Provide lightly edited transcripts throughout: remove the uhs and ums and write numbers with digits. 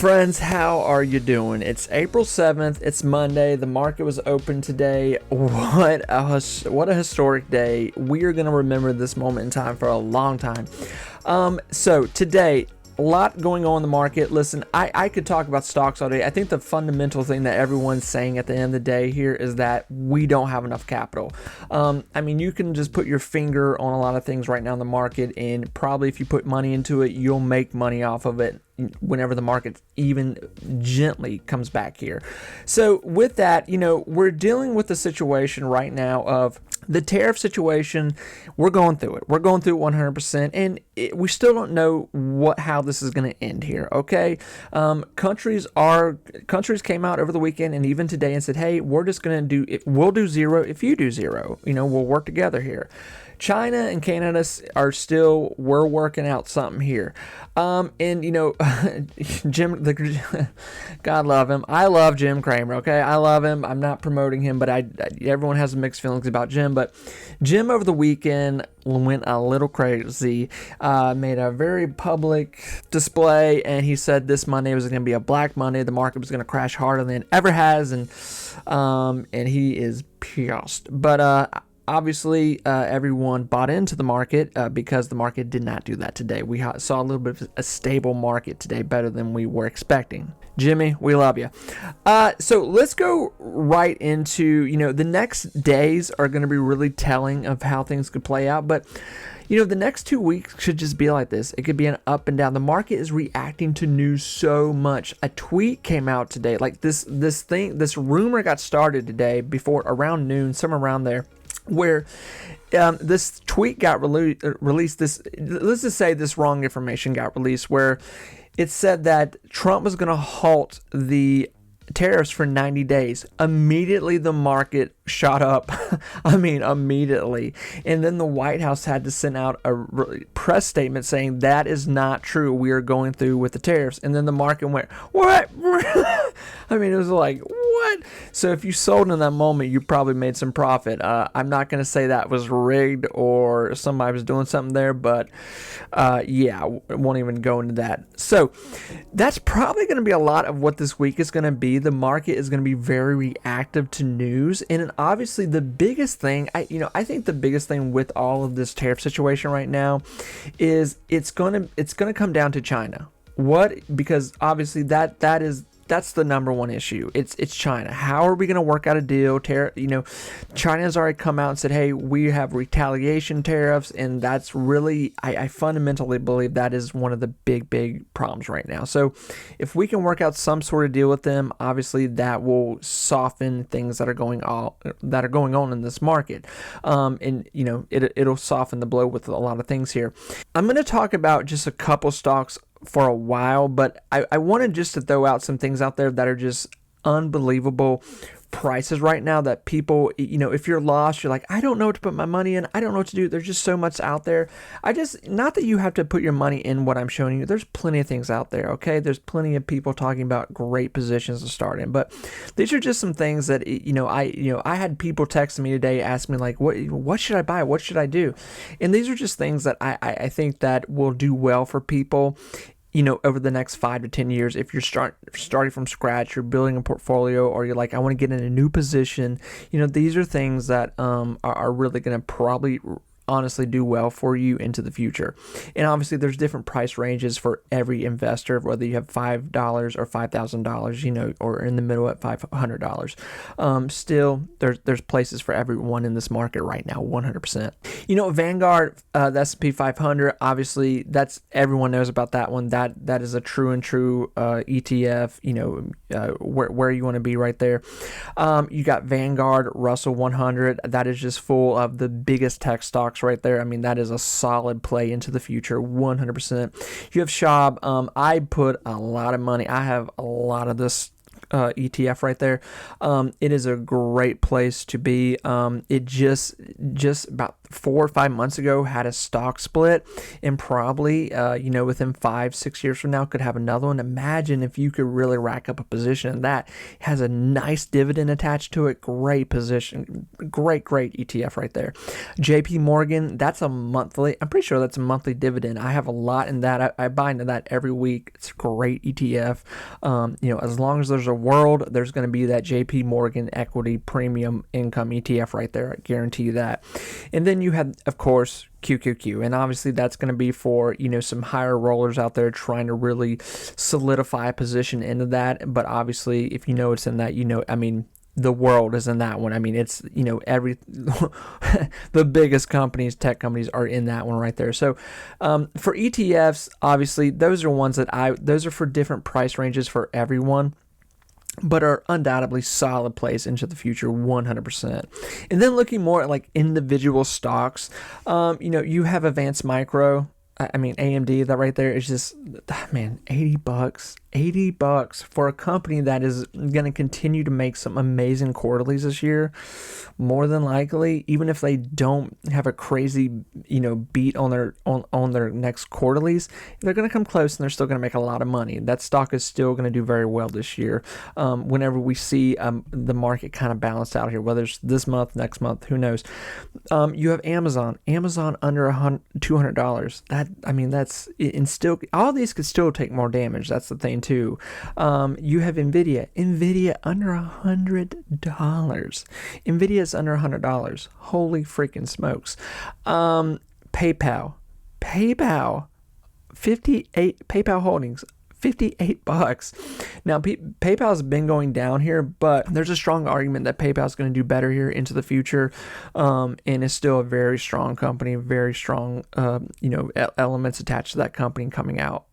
Friends, how are you doing? It's April 7th. It's Monday. The market was open today. What a historic day. We are going to remember this moment in time for a long time. So today, a lot going on in the market. Listen, I could talk about stocks all day. I think the fundamental thing that everyone's saying at the end of the day here is that we don't have enough capital. I mean, you can just put your finger on a lot of things right now in the market, and probably if you put money into it, you'll make money off of it whenever the market even gently comes back here. So with that, we're dealing with the situation right now of the tariff situation. We're going through it. We're going through it 100%, and we still don't know how this is going to end here. Okay, countries came out over the weekend and even today and said, "Hey, we're just going to we'll do zero if you do zero. We'll work together here." China and Canada we're working out something here. And Jim, God love him. I love Jim Cramer. Okay. I love him. I'm not promoting him, but everyone has mixed feelings about Jim, but Jim over the weekend went a little crazy, made a very public display, and he said this Monday was going to be a black Monday. The market was going to crash harder than it ever has. And he is pissed, but, obviously, everyone bought into the market because the market did not do that today. We saw a little bit of a stable market today, better than we were expecting. Jimmy, we love you. So let's go right into, the next days are going to be really telling of how things could play out. But, the next 2 weeks should just be like this. It could be an up and down. The market is reacting to news so much. A tweet came out today, like this rumor got started today before around noon, somewhere around there, where this tweet got released. Let's just say this wrong information got released, where it said that Trump was going to halt the tariffs for 90 days. Immediately the market shot up. I mean, immediately. And then the White House had to send out a press statement saying that is not true. We are going through with the tariffs. And then the market went, what? I mean, it was like, what? So if you sold in that moment, you probably made some profit. I'm not going to say that was rigged or somebody was doing something there, but yeah, I won't even go into that. So that's probably going to be a lot of what this week is going to be. The market is going to be very reactive to news, and obviously the biggest thing, I think the biggest thing with all of this tariff situation right now is it's going to come down to China. Because obviously that's the number one issue. It's China. How are we going to work out a deal? China has already come out and said, hey, we have retaliation tariffs, and that's really, I fundamentally believe that is one of the big problems right now. So if we can work out some sort of deal with them, obviously that will soften things that are going on in this market. And it'll soften the blow with a lot of things here. I'm going to talk about just a couple stocks for a while, but I wanted just to throw out some things out there that are just unbelievable prices right now that people, if you're lost, you're like, I don't know what to put my money in. I don't know what to do. There's just so much out there. Not that you have to put your money in what I'm showing you. There's plenty of things out there. Okay. There's plenty of people talking about great positions to start in, but these are just some things that, I had people texting me today, asking me like, what should I buy? What should I do? And these are just things that I think that will do well for people over the next 5 to 10 years. If you're starting from scratch, you're building a portfolio, or you're like, I want to get in a new position, these are things that are really going to probably honestly do well for you into the future. And obviously there's different price ranges for every investor, whether you have $5 or $5,000, or in the middle at $500. Still, there's places for everyone in this market right now, 100%. Vanguard, the S&P 500, obviously that's, everyone knows about that one. That is a true ETF, where you want to be right there. You got Vanguard, Russell 100, that is just full of the biggest tech stocks right there. I mean, that is a solid play into the future, 100%. You have Schwab. I put a lot of money. I have a lot of this ETF right there. It is a great place to be. It just about 4 or 5 months ago had a stock split, and probably within 5-6 years from now could have another one. Imagine if you could really rack up a position in that. It has a nice dividend attached to it. Great position, great ETF right there. JP Morgan, that's a monthly, I'm pretty sure that's a monthly dividend. I have a lot in that. I buy into that every week. It's a great ETF. As long as there's a world, there's going to be that JP Morgan equity premium income ETF right there. I guarantee you that. And then you have, of course, QQQ, and obviously that's going to be for some higher rollers out there trying to really solidify a position into that. But obviously, if it's in that, the world is in that one. It's every the biggest companies, tech companies, are in that one right there. So for ETFs, obviously those are ones that those are for different price ranges for everyone, but are undoubtedly solid plays into the future, 100%. And then looking more at like individual stocks, you have Advanced Micro. AMD, that right there is just, man, $80 for a company that is going to continue to make some amazing quarterlies this year. More than likely, even if they don't have a crazy, beat on their next quarterlies, they're going to come close and they're still going to make a lot of money. That stock is still going to do very well this year. Whenever we see the market kind of balance out here, whether it's this month, next month, who knows? You have Amazon under $200. That's, and still, all these could still take more damage. That's the thing too. You have Nvidia under $100. Nvidia is under $100. Holy freaking smokes. PayPal 58, PayPal Holdings, $58. Now, PayPal's been going down here, but there's a strong argument that PayPal's going to do better here into the future, and it's still a very strong company, very strong, elements attached to that company coming out,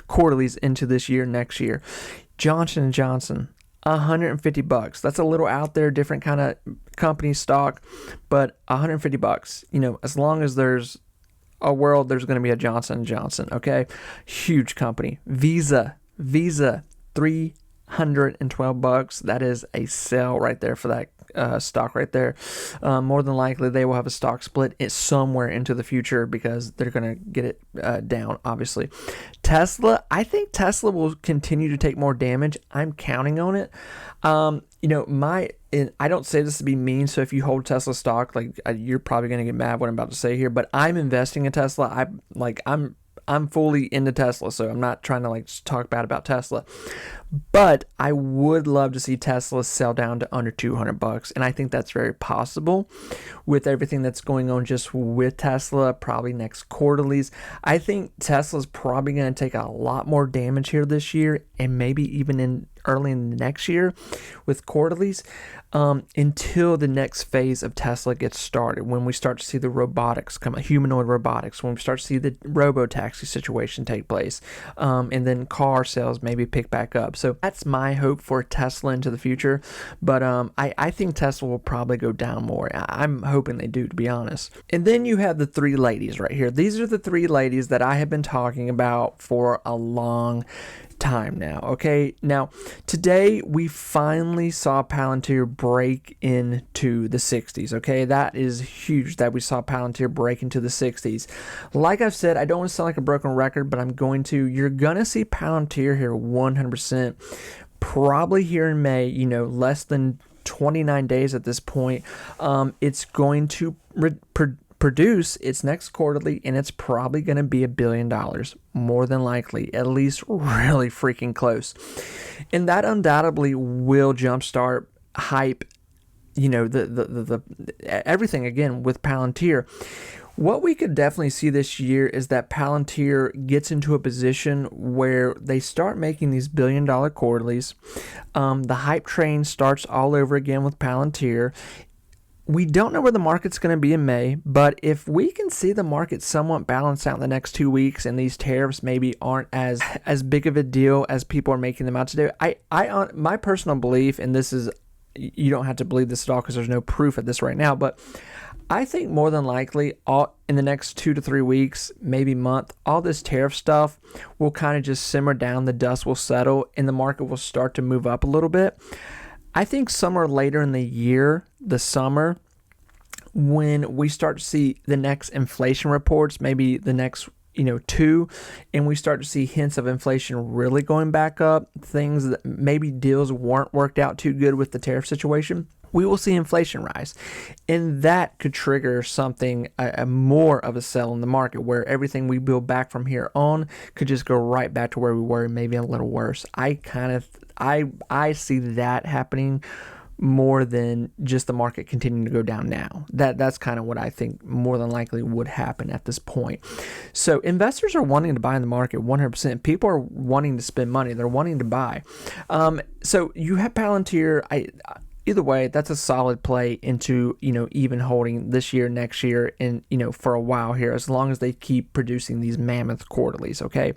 quarterlies into this year, next year. Johnson & Johnson, $150. That's a little out there, different kind of company stock, but $150. As long as there's a world, there's going to be a Johnson & Johnson, okay? Huge company. Visa, $312. That is a sell right there for that stock right there. More than likely, they will have a stock split somewhere into the future because they're going to get it down, obviously. Tesla, I think Tesla will continue to take more damage. I'm counting on it. I don't say this to be mean, so if you hold Tesla stock, you're probably going to get mad what I'm about to say here, but I'm investing in Tesla. I'm fully into Tesla, so I'm not trying to talk bad about Tesla. But I would love to see Tesla sell down to under $200, and I think that's very possible with everything that's going on just with Tesla, probably next quarterlies. I think Tesla's probably going to take a lot more damage here this year, and maybe even early in the next year with quarterlies, until the next phase of Tesla gets started, when we start to see the robotics come, humanoid robotics, when we start to see the robo-taxi situation take place, and then car sales maybe pick back up. So that's my hope for Tesla into the future, but I think Tesla will probably go down more. I'm hoping they do, to be honest. And then you have the three ladies right here. These are the three ladies that I have been talking about for a long time now. Okay, now today we finally saw Palantir break into the 60s. Okay, that is huge that we saw Palantir break into the 60s. Like I've said, I don't want to sound like a broken record, but I'm going to. You're gonna see Palantir here 100%, probably here in May. Less than 29 days at this point. It's going to produce its next quarterly, and it's probably going to be $1 billion, more than likely, at least really freaking close. And that undoubtedly will jumpstart hype, the everything again with Palantir. What we could definitely see this year is that Palantir gets into a position where they start making these $1 billion quarterlies. The hype train starts all over again with Palantir. We don't know where the market's going to be in May, but if we can see the market somewhat balance out in the next 2 weeks, and these tariffs maybe aren't as big of a deal as people are making them out today, my personal belief, and this is, you don't have to believe this at all because there's no proof of this right now, but I think more than likely in the next 2 to 3 weeks, maybe month, all this tariff stuff will kind of just simmer down, the dust will settle, and the market will start to move up a little bit. I think somewhere later in the year, the summer, when we start to see the next inflation reports, maybe the next two, and we start to see hints of inflation really going back up, things that maybe deals weren't worked out too good with the tariff situation, we will see inflation rise. And that could trigger something, a more of a sell in the market, where everything we build back from here on could just go right back to where we were, maybe a little worse. I see that happening more than just the market continuing to go down now. That's kind of what I think more than likely would happen at this point. So investors are wanting to buy in the market 100%. People are wanting to spend money. They're wanting to buy. So you have Palantir. Either way, that's a solid play into, even holding this year, next year, and, for a while here, as long as they keep producing these mammoth quarterlies, okay?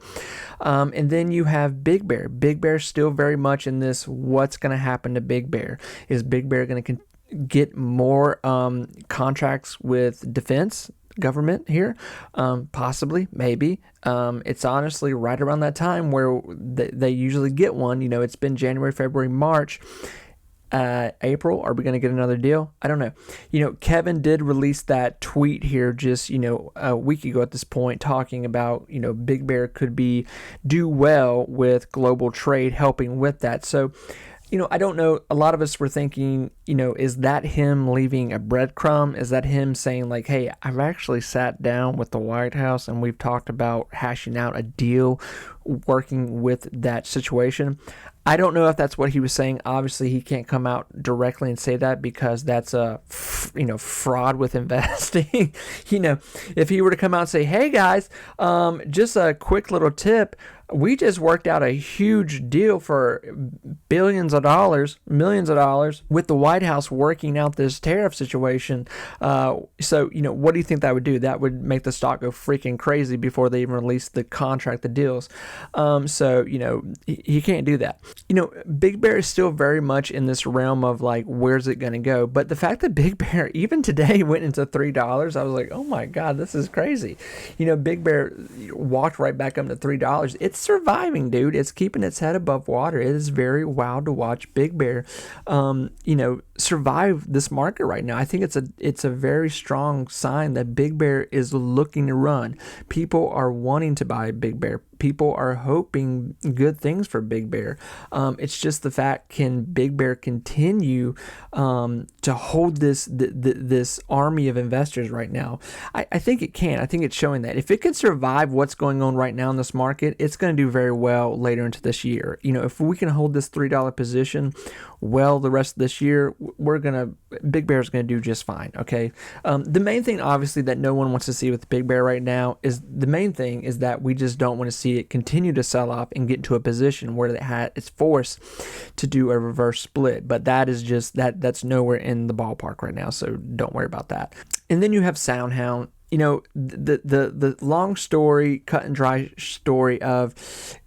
And then you have Big Bear. Big Bear still very much in this, what's going to happen to Big Bear? Is Big Bear going to get more contracts with defense government here? Possibly, maybe. It's honestly right around that time where they usually get one. It's been January, February, March. April, are we going to get another deal? I don't know. Kevin did release that tweet here just, a week ago at this point, talking about, Big Bear could do well with global trade, helping with that. So, I don't know. A lot of us were thinking, is that him leaving a breadcrumb? Is that him saying like, hey, I've actually sat down with the White House and we've talked about hashing out a deal working with that situation? I don't know if that's what he was saying. Obviously, he can't come out directly and say that because that's a, fraud with investing. If he were to come out and say, hey guys, just a quick little tip. We just worked out a huge deal for billions of dollars, millions of dollars with the White House working out this tariff situation. So, what do you think that would do? That would make the stock go freaking crazy before they even release the contract, the deals. So, he can't do that. Big Bear is still very much in this realm of like, where's it going to go? But the fact that Big Bear even today went into $3, I was like, oh my God, this is crazy. Big Bear walked right back up to $3. It's surviving, dude. It's keeping its head above water. It is very wild to watch Big Bear, survive this market right now. I think it's a very strong sign that Big Bear is looking to run. People are wanting to buy Big Bear. People are hoping good things for Big Bear. It's just the fact, can Big Bear continue to hold this army of investors right now? I think it can. I think it's showing that if it can survive what's going on right now in this market, it's going to do very well later into this year. If we can hold this $3 position well the rest of this year, Big Bear is going to do just fine. Okay. The main thing, obviously, that no one wants to see with Big Bear right now is that we just don't want to see it continue to sell off and get into a position where it's forced to do a reverse split. But that is just that's nowhere in the ballpark right now. So don't worry about that. And then you have SoundHound. The long story, cut and dry story of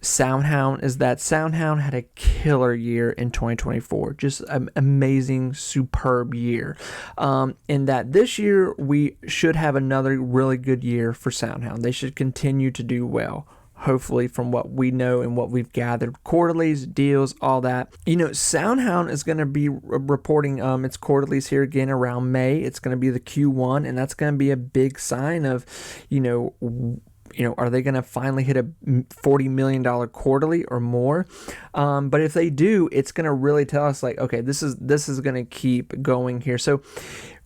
SoundHound is that SoundHound had a killer year in 2024, just an amazing, superb year. And that this year we should have another really good year for SoundHound. They should continue to do well. Hopefully, from what we know and what we've gathered, quarterlies, deals, all that. SoundHound is going to be reporting its quarterlies here again around May. It's going to be the Q1, and that's going to be a big sign of, are they going to finally hit a $40 million quarterly or more? But if they do, it's going to really tell us like, okay, this is going to keep going here. So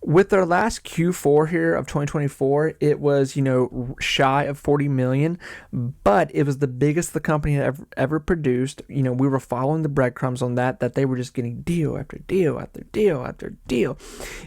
with their last Q4 here of 2024, it was, shy of 40 million, but it was the biggest the company had ever produced. We were following the breadcrumbs on that they were just getting deal after deal after deal after deal.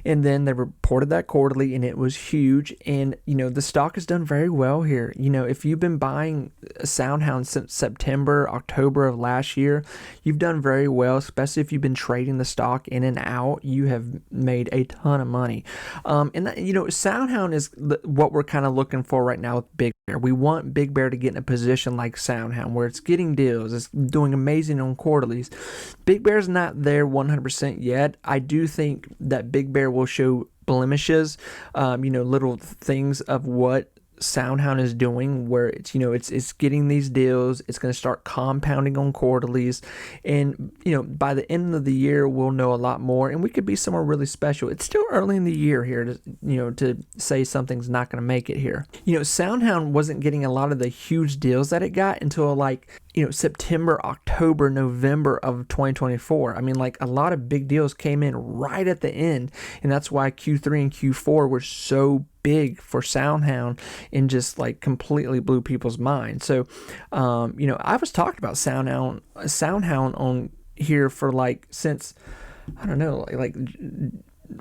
And then they reported that quarterly and it was huge. And, the stock has done very well here. If you've been buying SoundHound since September, October of last year, you've done very well, especially if you've been trading the stock in and out. You have made a ton of money. And that, SoundHound is what we're kind of looking for right now with Big Bear. We want Big Bear to get in a position like SoundHound where it's getting deals, it's doing amazing on quarterlies. Big Bear's not there 100% yet. I do think that Big Bear will show blemishes, little things of what SoundHound is doing, where it's, it's getting these deals. It's going to start compounding on quarterlies, and by the end of the year we'll know a lot more, and we could be somewhere really special. It's still early in the year here to say something's not going to make it here. SoundHound wasn't getting a lot of the huge deals that it got until September, October, November of 2024. I mean, a lot of big deals came in right at the end, and that's why Q3 and Q4 were so big for SoundHound and just completely blew people's minds. So, I was talking about SoundHound on here for since, I don't know,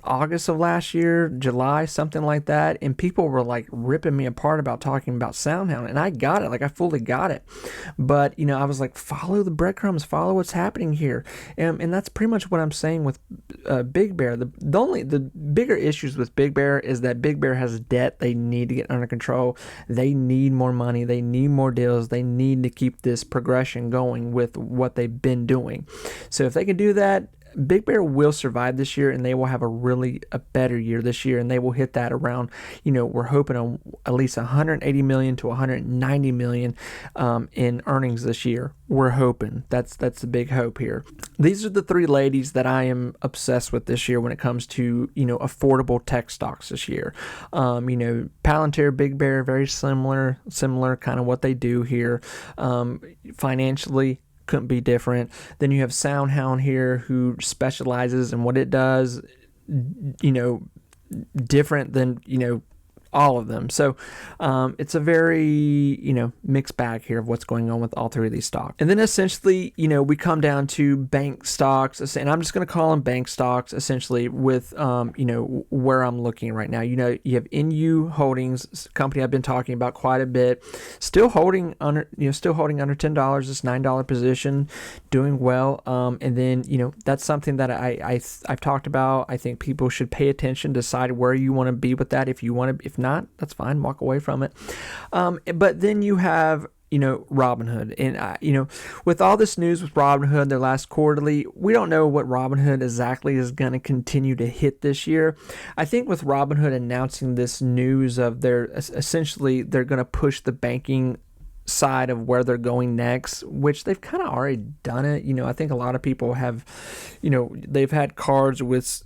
August of last year, July, something like that, and people were ripping me apart about talking about SoundHound, and I got it, I fully got it, but I was follow the breadcrumbs, follow what's happening here, and that's pretty much what I'm saying with Big Bear. The bigger issues with Big Bear is that Big Bear has debt they need to get under control. They need more money, they need more deals, they need to keep this progression going with what they've been doing. So if they can do that, Big Bear will survive this year, and they will have a better year this year, and they will hit that around, we're hoping on at least 180 million to 190 million in earnings this year. We're hoping. That's the big hope here. These are the three ladies that I am obsessed with this year when it comes to, affordable tech stocks this year. Palantir, Big Bear, very similar kind of what they do here. Financially, couldn't be different. Then you have SoundHound here, who specializes in what it does, different than, all of them. So it's a very, mixed bag here of what's going on with all three of these stocks. And then essentially, we come down to bank stocks, and I'm just going to call them bank stocks essentially with, where I'm looking right now. You have NU Holdings, company I've been talking about quite a bit, still holding under $10. This $9 position, doing well. And then, that's something that I've talked about. I think people should pay attention, decide where you want to be with that. If not, that's fine, walk away from it. But then you have Robinhood, and with all this news with Robinhood, their last quarterly, we don't know what Robinhood exactly is going to continue to hit this year. I think with Robinhood announcing this news of they're going to push the banking side of where they're going next, which they've kind of already done it. I think a lot of people have, they've had cards with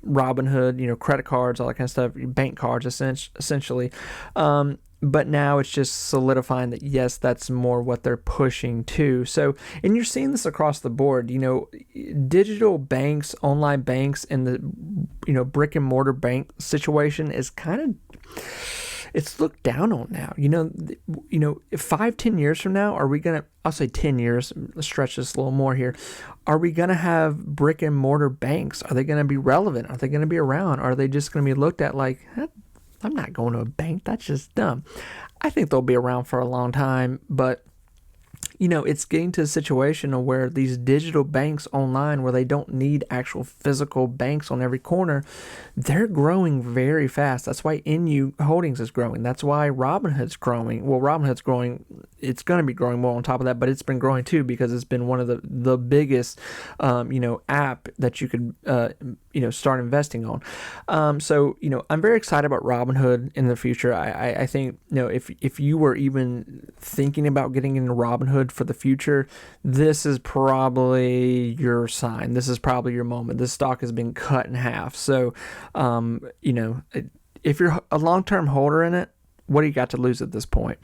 Robinhood, credit cards, all that kind of stuff, bank cards essentially. But now it's just solidifying that, yes, that's more what they're pushing to. So, and you're seeing this across the board, digital banks, online banks, and the, brick and mortar bank situation is kind of, it's looked down on now. 5-10 years from now, are we gonna? I'll say 10 years. Let's stretch this a little more here. Are we gonna have brick and mortar banks? Are they gonna be relevant? Are they gonna be around? Are they just gonna be looked at like, I'm not going to a bank. That's just dumb. I think they'll be around for a long time, but it's getting to a situation where these digital banks online, where they don't need actual physical banks on every corner, they're growing very fast. That's why NU Holdings is growing. That's why Robinhood's growing. Well, Robinhood's growing. It's going to be growing more on top of that, but it's been growing too because it's been one of the biggest, app that you could, start investing on. So, I'm very excited about Robinhood in the future. I think, if you were even thinking about getting into Robinhood for the future, this is probably your sign. This is probably your moment. This stock has been cut in half. So, if you're a long-term holder in it, what do you got to lose at this point?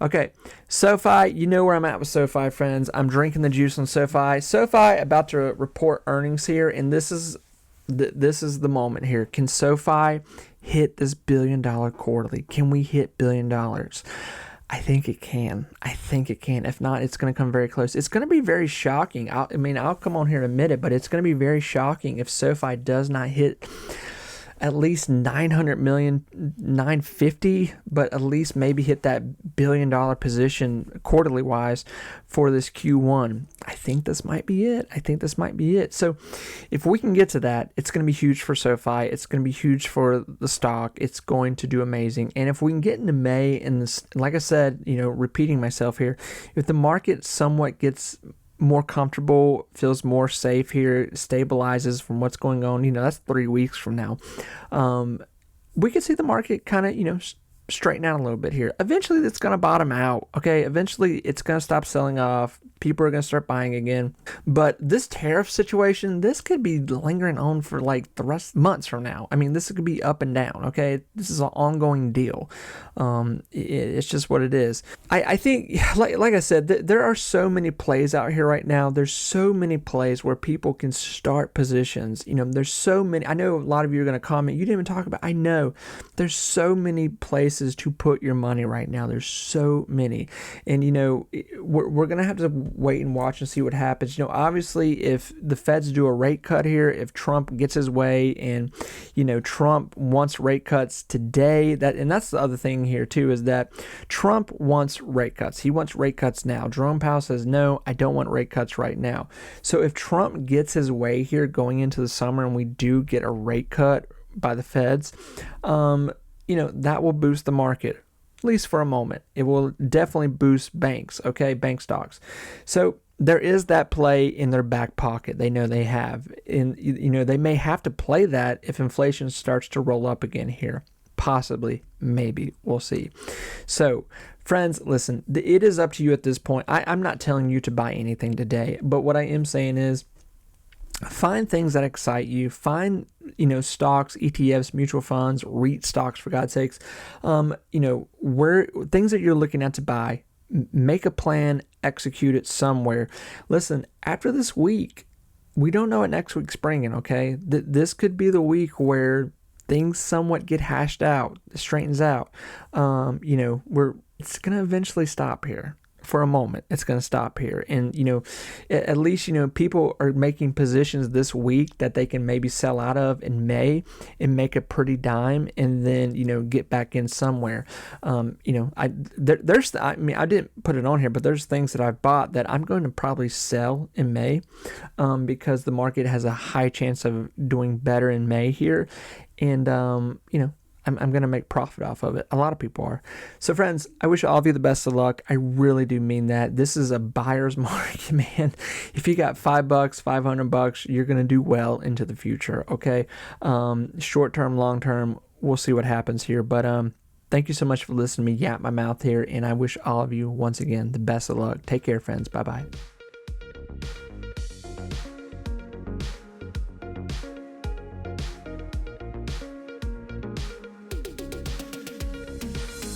Okay, SoFi, you know where I'm at with SoFi, friends. I'm drinking the juice on SoFi. SoFi about to report earnings here, and this is the moment here. Can SoFi hit this $1 billion quarterly? Can we hit $1 billion? I think it can. If not, it's going to come very close. It's going to be very shocking. I'll come on here and admit it, but it's going to be very shocking if SoFi does not hit at least 900 million, 950, but at least maybe hit that $1 billion position quarterly wise for this Q1. I think this might be it. So if we can get to that, it's going to be huge for SoFi. It's going to be huge for the stock. It's going to do amazing. And if we can get into May, and this, like I said, repeating myself here, if the market somewhat gets more comfortable, feels more safe here, stabilizes from what's going on, that's 3 weeks from now, we could see the market kind of, straighten out a little bit here. Eventually it's going to bottom out. Okay. Eventually it's going to stop selling off. People are going to start buying again. But this tariff situation, this could be lingering on for like the rest months from now. I mean, this could be up and down. Okay. This is an ongoing deal. It's just what it is. I think, like I said, there are so many plays out here right now. There's so many plays where people can start positions. You know, there's so many. I know a lot of you are going to comment, you didn't even talk about, I know there's so many places to put your money right now. There's so many. And, you know, we're going to have to wait and watch and see what happens. You know, obviously, if the Feds do a rate cut here, if Trump gets his way, and, you know, Trump wants rate cuts today, and that's the other thing here too, is that Trump wants rate cuts. He wants rate cuts now. Jerome Powell says, no, I don't want rate cuts right now. So if Trump gets his way here going into the summer and we do get a rate cut by the Feds, you know, that will boost the market, at least for a moment. It will definitely boost banks, okay, bank stocks. So there is that play in their back pocket. They know they have. And, you know, they may have to play that if inflation starts to roll up again here. Possibly, maybe, we'll see. So, friends, listen, it is up to you at this point. I'm not telling you to buy anything today, but what I am saying is, find things that excite you. Find, you know, stocks, ETFs, mutual funds, REIT stocks, for God's sakes. You know, where things that you're looking at to buy. Make a plan, execute it somewhere. Listen, after this week, we don't know what next week's bringing. Okay, this could be the week where things somewhat get hashed out, straightens out. You know, it's gonna eventually stop here. For a moment, it's going to stop here. And, you know, at least, you know, people are making positions this week that they can maybe sell out of in May and make a pretty dime, and then, you know, get back in somewhere. You know, I didn't put it on here, but there's things that I've bought that I'm going to probably sell in May, because the market has a high chance of doing better in May here. And, you know, I'm going to make profit off of it. A lot of people are. So, friends, I wish all of you the best of luck. I really do mean that. This is a buyer's market, man. If you got $5, $500, you're going to do well into the future, okay? Short term, long term, we'll see what happens here. But thank you so much for listening to me yap my mouth here, and I wish all of you, once again, the best of luck. Take care, friends. Bye-bye.